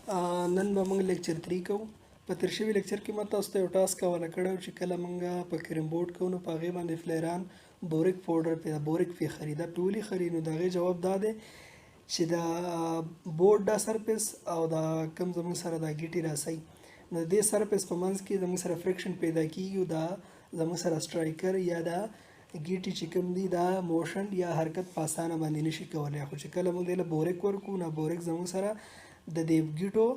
نن به موږ لیکچر 3 کوو. په تیر شوي لیکچر کې ما تاسو ته یو ټاسک حواله کړی و چې کله موږ په کریم بورډ کوو نو په هغې باندې فلیران بوریک پوډر بوریک پې خري دا پې ولې خري نو د هغې جواب دا دی چې د بورډ دا سرفیس او دا کوم زموږ سره دا ګیټې راسئ نو د دې سرفیس په منځ کې زموږ سره فریکشن پیدا کیږي او دا زموږ سره سټرایکر یا دا ګیټې چې کوم دي دا موشن یا حرکت په اسانه باندې نشي کولی خو چې کله موږ دې له بوریک ورکو نو بوریک زموږ سره د دې ګیټو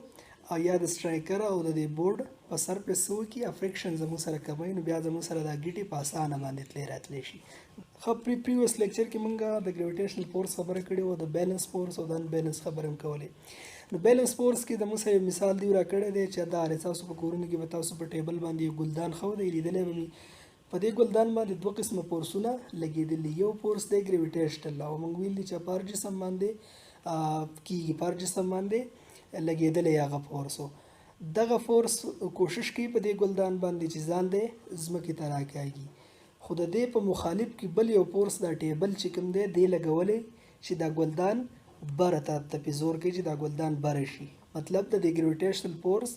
یا د سټرایکر او د دې بورډ په سرفیس وکړي فریکشن زموږ سره کموي نو بیا زموږ سره دا ګیټې په اسانه باندې تللی راتلی شي. ښه پریویس لیکچر کې موږ د ګریویټیشنل فورس خبره کړې وه د بیلنس فورس او د انبیلنس خبرې هم کولې. نو بیلنس فورس کې زموږ سره یو مثال دی راکړی دی چې دا تاسو په کورونو کې به تاسو په ټیبل باندې یو ګلدان ښودی لیدلی به مې په دې ګلدان باندې دوه قسمه فورسونه لګېدلي یو فورس دی ګریویټیشنل او موږ ویل دي چې پر جسم باندې کېږي پر جسم باندې لګېدلی هغه فورس دغه فورس کوشش کوي په دې ګلدان باندې چې ځان دی ځمکې ته راکاږي خو د دې په مخالف کې بل یو فورس دا ټیبل چې کوم دی دی لګولی چې دا ګلدان بره ته پې زور کوي چې دا ګلدان بره شي مطلب د دې ګریویټیشنل فورس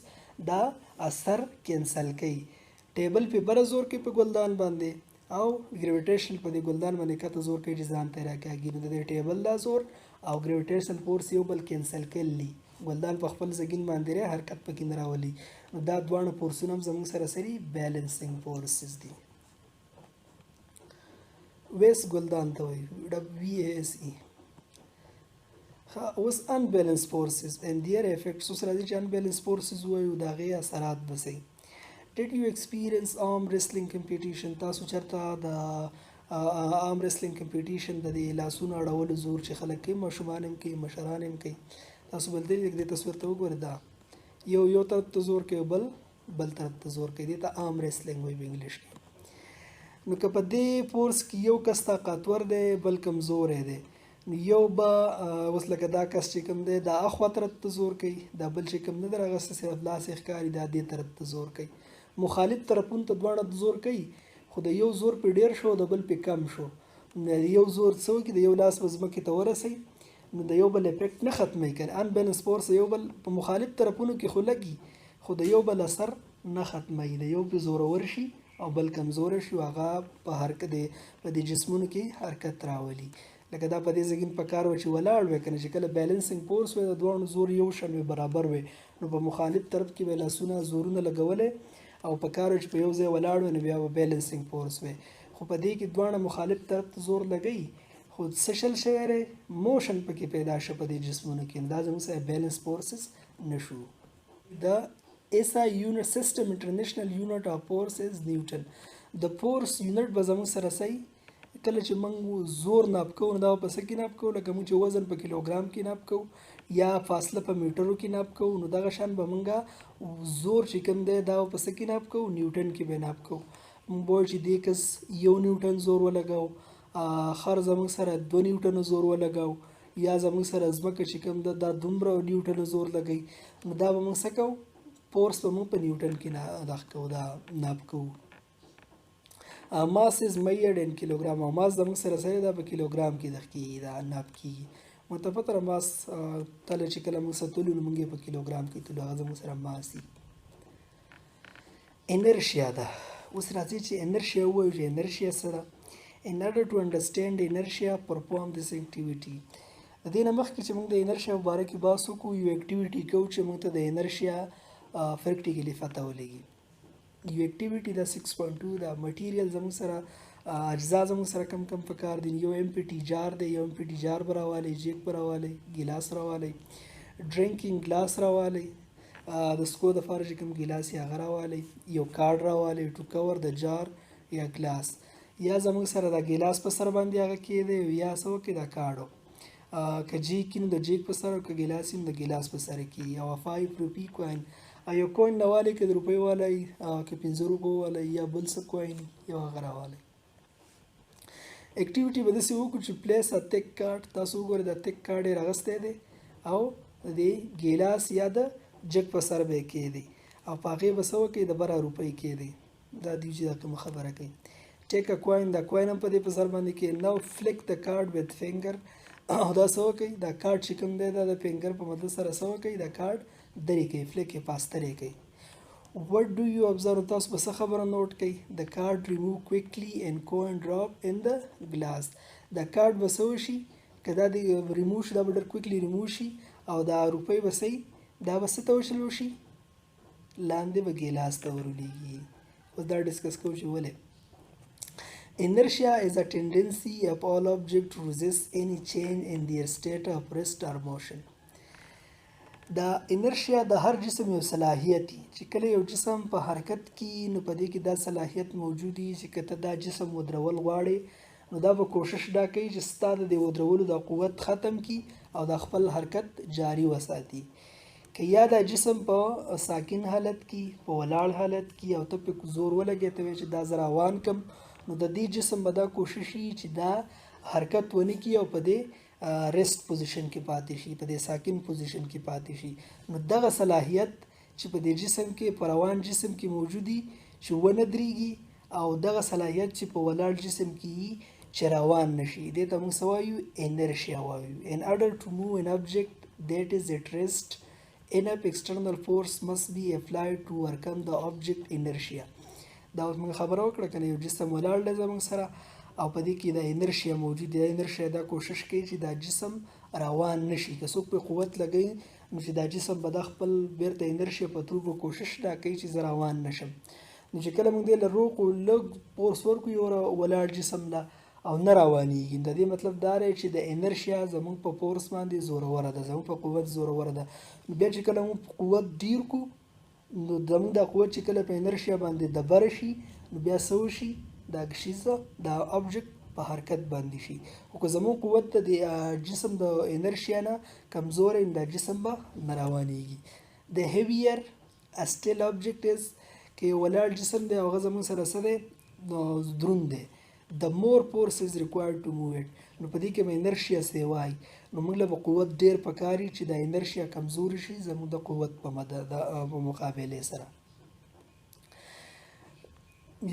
دا اثر کینسل کوي ټیبل په بره زور کوي په ګلدان باندې او ګریویټیشنل په دې ګلدان باندې کته زور کوي چې ځان ته راکاږي نو د دې ټیبل دا زور او ګریویټیشنل فورس یو بل کینسل کوي ګلدان په خپل زګین باندې حرکت پکې نه راولي نو دا دواړه فورسونه هم زموږ سره سري بیلنسینګ فورسز دي. ویس ګلدان ته وایي WASE. اوس unbalanced forces and their effects اوس راځي چې unbalanced forces وایو د هغې اثرات به څه Did you experience arm wrestling competition تاسو چېرته د arm wrestling competition د دې لاسونو اړولو زور چې خلک کوي ماشومان هم کوي مشران هم کوي تاسو بل دې تصویر ته وګورئ دا یو طرف ته زور کوي بل طرف ته زور کوي دې ته arm wrestling وایي په انګلیش کې نو که په دې فورس کې یو کس طاقتور دی بل کمزوری دی نو یو به اوس لکه دا کس چې کوم دی دا اخوا طرف ته زور کوي دا بل چې کوم نه دی راغسته صرف لاس یې ښکاري دا دې طرف ته زور کوي مخالف طرفونو ته دواړه زور کوي خو د یو زور پې ډېر شو د بل پې کم شو یو زور څه وکړي د یو لاس به ځمکې ته ورسوي نو د یو بل افیکټ نه ختموي که انبیلنس فورس یو بل په مخالف طرفونو کې خو لګي خو د یو بل اثر نه ختموي د یو پې زورور شي او بل کمزوره شي هغه په حرکت په دې جسمونو کې حرکت راولي لکه دا په دې زګین په کار و چې ولاړ وی که نه چې کله بیلنسینګ فورس وی د دواړو زور یو شان وی برابر وی نو په مخالف طرف کې به لاسونه زورونه لګولی او په کار و چې په یو ځای ولاړ وی نو بیا به بیلنسینګ فورس وی خو په دې کې دواړه مخالف طرف ته زور لګوي خو څه شل شوی دی موشن پکې پیدا شو په دې جسمونو کې دا زموږ سره بیلنس فورسز نشو. د SI unit system international unit of force is Newton. د فورس یونټ به زموږ سره صحیح کله چې موږ زور ناپ کوو نو دا په څه کې ناپ کوو لکه موږ چې وزن په کیلوګرام کې ناپ کوو یا فاصله په میټرو کې ناپ کوو نو دغه شان به موږ زور چې کوم دی دا په څه کې ناپ کوو نیوټن کې به ناپ کوو موږ به چې دې کس 1 نیوټن زور ولګاو خر زموږ سره 2 نیوټن زور ولګاو یا زموږ سره ځمکه چې کوم ده دا دومره نیوټن زور لګوي نو دا به موږ څه کوو فورس به موږ په نیوټن کې دغه کوو دا ناپ کوو. ماس از میډ ان کیلوګرام او ماس زموږ سره سره دا په کیلوګرام کې دغه کېږي دا ناپ کېږي متفقره ماس تله چې کله موږ ستلو نو موږ یې په کیلوګرام کې تلو هغه زموږ سره ماس دي. انرشیا ده اوس راځي چې انرشیا ووایو چې انرشیا سره in order to understand inertia perform this activity د دې نه مخکې چې موږ د انرشیا په باره کې بحث وکړو یو اکټیویټي کوو چې موږ ته د انرشیا پریکټیکلي پته ولګي یو اکټیویټي د 6.2 د مټیریل زموږ سره اجزا زموږ سره کم کم پکار دي یو ایم پی ټي جار دی یو ایم پی ټي جار به راوالی جیک به راوالی ګیلاس راوالی ډرینکینګ ګلاس راوالی د سکو دپاره چې کوم ګیلاس یې هغه راوالی یو کارډ راوالی ټو کور د جار یا ګلاس یا زموږ سره د ګیلاس په سر باندې هغه کېدی یا څه وکړي دا کاډو که جیک نو د جیک په سر که ګیلاس نو د ګیلاس په سر کې یو 5 روپی کوین یو کوین راوالی که د روپۍ والی که 15 روپو والی یا بل څه کوین یو هغه راوالی اکټیویټي به داسې وکړو چې پلیس ا تک کارډ تاسو وګورئ دا تک کارډ یې راغستی دی او د ګیلاس یا د جګ په سر به یې کېدی او په هغې به څه وکړئ د بره روپۍ کېدی دا دوی چې دا کومه خبره کوي ټیک ا کوین دا کوین هم په دې په سر باندې کې نو فلیک د کارډ وذ فنګر او دا څه وکړي دا کارډ چې کوم دی دا د فنګر په مدد سره څه وکړي دا کارډ درې کوي فلیک یې پاسترې کوي. What do you observe تاسو به څه خبره نوٹ کوي the card remove quickly and coin drop in the glass دا کارډ به څه وشي که دا د ریموو شي دا به ډېر کویکلی ریموو شي او دا روپۍ به صحیح دا به څه ته وشلو شي لاندې به ګیلاس ته ورولېږي. اوس دا ډسکس کوو چې ولې. Inertia is a tendency of all objects to resist any change in their state of rest or motion. دا انرشیا د هر جسم یو صلاحیت دی چې کله یو جسم په حرکت کې نو په دې کې دا صلاحیت موجود دی چې کته دا جسم ودرول غواړي نو دا به کوشش دا کوي چې ستا د ودرولو د قوت ختم کی او د خپل حرکت جاری وساتي. که یا دا جسم په ساکن حالت کې په ولاړ حالت کې او ته په زور ولګې ته چې دا زه روان کم نو د دې جسم به دا کوشش وي چې دا حرکت ونه کړي او په دې ریسټ پوزیشن کې پاتې شي په دې ساکن پوزیشن کې پاتې شي. نو دغه صلاحیت چې په دې جسم کې په روان جسم کې موجودي چې ونه درېږي او دغه صلاحیت چې په ولاړ جسم کې چې روان نشي دې ته موږ څه وایو انرشیا وایو. In order to move an object that is at rest enough external force must be applied to overcome the object inertia. دا اوس موږ خبره وکړه کنه یو جسم ولاړ دی زموږ سره او په دې کې دا انرشیا موجود دی. دا انرشیا دا کوشش کوي چې دا جسم روان نشي که څوک په قوت لګوي نو چې دا جسم به د خپل بیرته انرشیا په ترو په کوشش دا کوي چې زه روان نشم. نو چې کله موږ دې له روغ لږ فورس ورکړو یو ولاړ جسم له او نه روانېږي د دې مطلب دا دی چې د انرشیا زموږ په فورس باندې زوروره ده زموږ په قوت زوروره ده. نو بیا چې کله موږ قوت ډیر کو نو زموږ دا قوت چې کله په انرشیا باندې دبره شي نو بیا څه وشي دا شیزه دا object په حرکت باندې شي. او که زموږ قوت د جسم د انرشیا نه کمزور دا جسم به نه روانېږي. د heavier a still object is که ولاړ جسم دی هغه زموږ سره څه دی نو دروند دی the more force is required to move it. نو په دې کې به انرشیا سیوای نو موږ له قوت ډیر پکاري چې د انرشیا کمزوري شي زموږ د قوت په مدد په مقابله سره.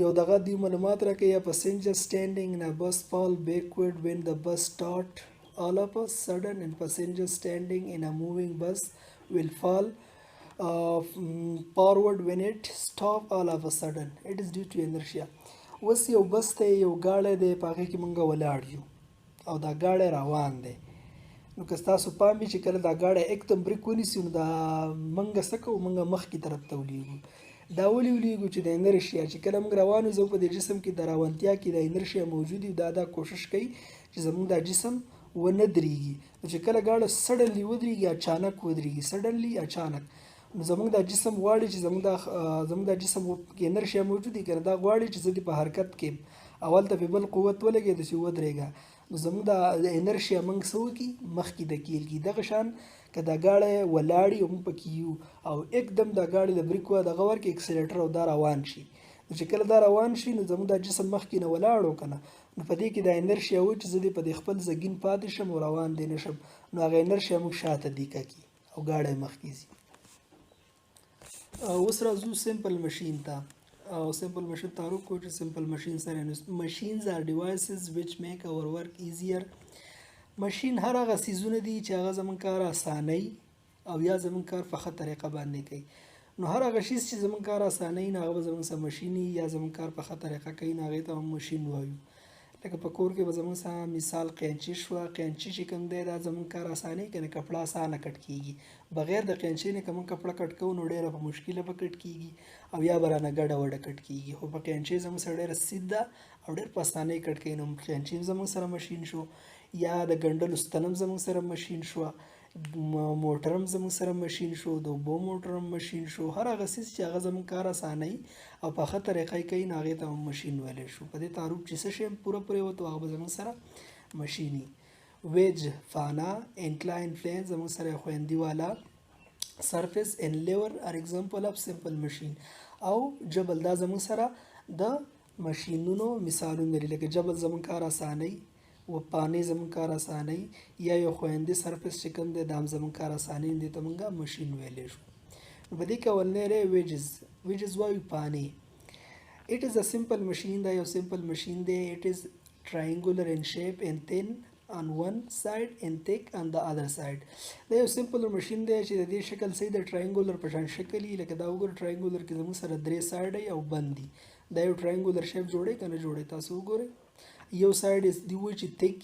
یو دغه دی معلومات راکوي a passenger standing in a bus fall backward when the bus start all of a sudden and passenger standing in a moving bus will fall forward when it stop all of a sudden. It is due to inertia. اوس یو بس ته یو گاډی دی په هغې کې موږ ولاړ یو او دا گاډی روان دی نو که ستاسو پام وي چې کله دا گاډی एकदम بریک ونیسي نو دا موږ څه کوو موږ مخکې طرف ته ولیږو. دا ولې ولیږو چې د انرشیا چې کله موږ روان یو په دې جسم کې د روانتیا کې د انرشیا موجود وي دا کوشش کوي چې زموږ دا جسم ونه درېږي. نو چې کله گاډی سډنلی ودرېږي اچانک ودرېږي سډنلی اچانک نو زموږ دا جسم غواړي چې زموږ دا جسم کې انرشیا موجود دی کنه دا غواړي چې زه دې په حرکت کې اول ته په بل قوت ولګېده چې ودرېږه نو زموږ دا انرشیا موږ څه وکړي مخکې د کیږي. دغه شان که دا گاډی ولاړي او موږ پکې یو او एकदम دا گاډی د بریک دغه ورکې اکسلیټر او دا روان شي نو چې کله دا روان شي نو زموږ دا جسم مخکې نه ولاړو کنه نو په دې کې دا انرشیا و چې زه دې په خپل زګین پاتې شم او روان دې نشم نو هغه انرشیا موږ شاته دیکه کی او گاډی مخکې ځي. اوس راځو سمپل ماشین ته او سمپل ماشین تعارف کوو چې سمپل ماشین سره ماشینز آر ډیوایسز ویچ میک اور ورک ایزیر. ماشین هر هغه څیزونه دي چې هغه زموږ کار اسانوي او یا زموږ کار په ښه طریقه باندې کوي. نو هر هغه شی چې زموږ کار اسانوي نو هغه به زموږ سره ماشین یا زموږ کار په ښه طریقه کوي نو هغې ته هم ماشین وایو. لکه په کور کې به زموږ سره مثال قینچي شوه قینچي چې کوم دی دا زموږ کار اسانوي کنه کپړه اسانه کټ کېږي بغیر د قینچي نه که موږ کپړه کټ کوو نو ډېره په مشکله به کټ کېږي او یا به رانه ګډه وډه کټ کېږي خو په قینچي زموږ سره ډېره سیده او ډېر په اسانۍ کټ کوي نو قینچي زموږ سره ماشین شو یا د ګنډلو ستنم زموږ سره ماشین شوه موټرم زموږ سره ماشین شو د اوبو موټرم ماشین شو هر هغه څیز چې هغه زموږ کار اسانوي او په ښه طریقه یې کوي نو هغې ته هم ماشین ویلی شو. په دې تعارف چې څه شی پوره وته هغه به زموږ سره ماشیني. ویج فانا انکلاین پلین زموږ سره خویندي والا سرفیس ان لیور ار ایگزامپل اف سمپل ماشین او جبل دا زموږ سره د ماشینونو مثالونه لري لکه جبل زموږ کار اسانوي و پانی زموږ کار اسانوي یا یو خویندي سرفیس چې کوم دی دا هم زموږ کار اسانوي دې ته موږ ماشین ویلی شو. په دې کې اولنی دی ویجز وایو پانی. It is a simple machine دا یو سمپل ماشین دی. It is triangular in shape and thin on one side and thick on the other side. دا یو سمپل ماشین دی چې د دې شکل صحیح د ټراینګولر په شان شکل وي لکه دا وګوره ټراینګولر کې زموږ سره درې سایډ او بند دي دا یو ټراینګولر شیپ جوړی که نه جوړی تاسو وګورئ یو سایډ یې دی وایي چې thick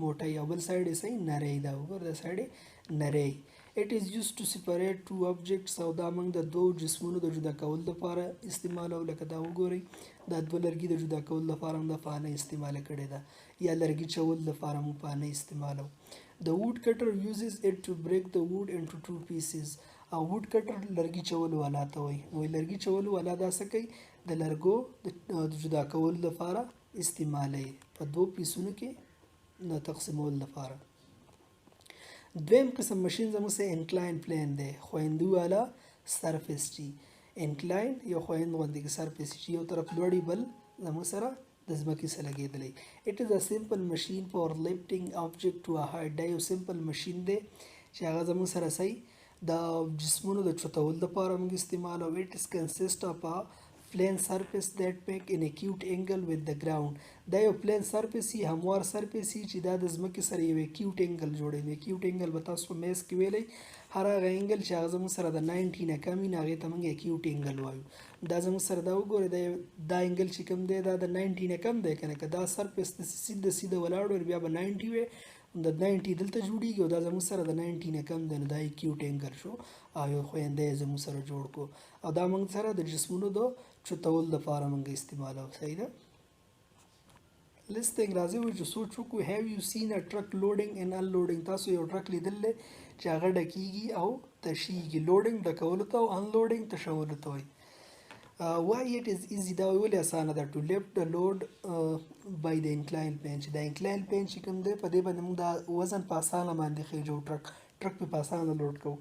موټی او بل سایډ یې صحیح نری دا وګوره دا سایډ یې نری. It is used to separate two objects او دا موږ د دوه جسمونو د جدا کولو لپاره استعمالو لکه دا وګورئ دا دوه لرګي د جدا کولو لپاره هم د فانه استعمال کړې ده یا لرګي چول لپاره هم فانه استعمالو. The wood cutter uses it to break the wood into two pieces. او wood cutter لرګي چول والا ته وایي وایي لرګي چول والا دا څه کوي د لرګو د جدا کولو لپاره استعمالوي په دوه پیسونو کې نه تقسیمولو لپاره. دویم قسم ماشین زموږ سره انکلاین پلین دی خویندو والا سرفیس چې انکلاین یو خویند غوندې کې سرفیس چې یو طرف لوړی بل زموږ سره د ځمکې سره لګېدلی. It is a simple machine for lifting object to a height. دا یو سمپل ماشین دی چې هغه زموږ سره صحیح د جسمونو د چتولو لپاره موږ استعمالوو. It is consist of a plane surface that make an acute angle with the ground. دا یو پلین سرفیس یي هموار سرفیس یي چې دا د ځمکې سره یو اکیوټ انګل جوړوي. اکیوټ انګل به تاسو په میث کې ویلی هر هغه انګل چې هغه زموږ سره د 90 نه کم وي نو هغې ته موږ اکیوټ انګل وایو. دا زموږ سره دا وګورئ دا انګل چې کوم دی دا د 90 نه کم دی که نه که دا سرفیس سیده سیده ولاړ بیا به 90 وی د 90 دلته جوړیږي او دا زموږ سره د 90 نه کم دی نو دا اکیوټ انګل شو او یو خوینده یې زموږ سره جوړ کړو او دا موږ سره د جسمونو د چتولو لپاره موږ استعمالوو. صحیح ده. listing راځي وایي چې سوچ وکړو have you seen a truck loading and unloading. تاسو یو ټرک لیدلی چې هغه ډکیږي او تشیږي. لوډینګ ډکولو ته او انلوډینګ تشولو ته وایي. why it is easy دا ولې اسانه ده to lift the load by the inclined plane. چې دا inclined plane چې کوم دی په دې باندې موږ دا وزن په اسانه باندې خېجو ټرک په اسانه لوډ کوو.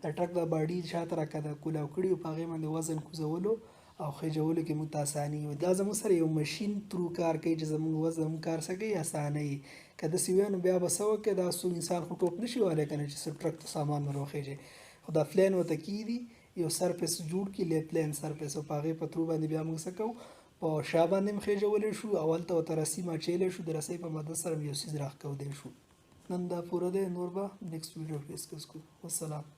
د ټرک دا باډي شاته راکښته کولاو کړي او په هغې باندې وزن کوزولو او خېجولو کې موږ ته اساني وي. دا زموږ سره یو مشین ترو کار کوي چې زموږ کار څه کوي اسانوي. که داسې وي نو بیا به څه وکړي دا انسان خو ټوپ نشي وهلی که نه چې ټرک ته سامان ور وخېږي خو دا پلین ورته کېږدي یو سرفیس جوړ کړي پلین سرفیس او په هغې په ترو باندې بیا موږ څه کوو په شا باندې هم خېجولی شو او هلته ورته رسۍ ماچولی شو د رسۍ په مدد سره یو څیز راښکودی شو. نن دا پوره دی نور به نیکسټ ویډیو کې ډسکس کوو. والسلام.